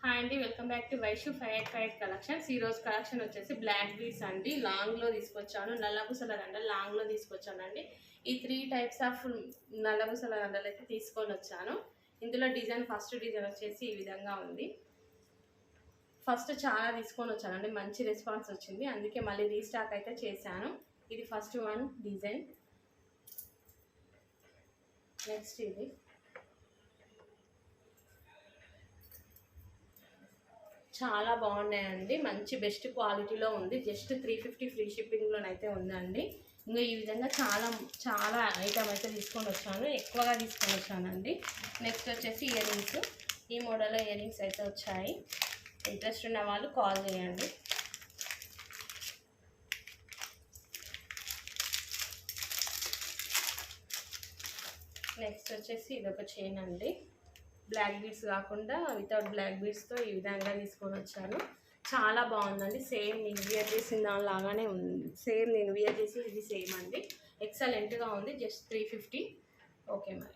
Hi అండి, welcome back to Vaishu 585 collections. ఈ రోజు కలెక్షన్ వచ్చేసి బ్లాక్ బీడ్స్ అండి. లాంగ్లో తీసుకొచ్చాను, నల్లపూసల దండలు లాంగ్లో తీసుకొచ్చానండి. ఈ 3 టైప్స్ ఆఫ్ నల్లపూసల దండలు అయితే తీసుకొని వచ్చాను. ఇందులో డిజైన్ ఫస్ట్ డిజైన్ వచ్చేసి ఈ విధంగా ఉంది. ఫస్ట్ చాలా తీసుకొని వచ్చానండి, మంచి రెస్పాన్స్ వచ్చింది, అందుకే మళ్ళీ రీస్టాక్ అయితే చేశాను. ఇది ఫస్ట్ వన్ డిజైన్. నెక్స్ట్ ఇది చాలా బాగున్నాయండి, మంచి బెస్ట్ క్వాలిటీలో ఉంది. జస్ట్ 350 ఫ్రీ షిప్పింగ్లోనైతే ఉందండి. ఇంకా ఈ విధంగా చాలా చాలా ఐటమ్ అయితే తీసుకొని వచ్చాను, ఎక్కువగా తీసుకొని వచ్చానండి. నెక్స్ట్ వచ్చేసి ఇయర్ రింగ్స్. ఈ మోడల్లో ఇయర్ రింగ్స్ అయితే వచ్చాయి. ఇంట్రెస్ట్ ఉన్న వాళ్ళు కాల్ చేయండి. నెక్స్ట్ వచ్చేసి ఇదొక చైన్ అండి. బ్లాక్ బీడ్స్ కాకుండా వితౌట్ బ్లాక్ బీడ్స్తో ఈ విధంగా తీసుకొని వచ్చాను. చాలా బాగుందండి. సేమ్ నేను వియర్ చేసిన దానిలాగానే ఉంది. సేమ్ నేను వియర్ చేసి ఇది సేమ్ అండి. ఎక్సలెంట్గా ఉంది. జస్ట్ 350. ఓకే మరి.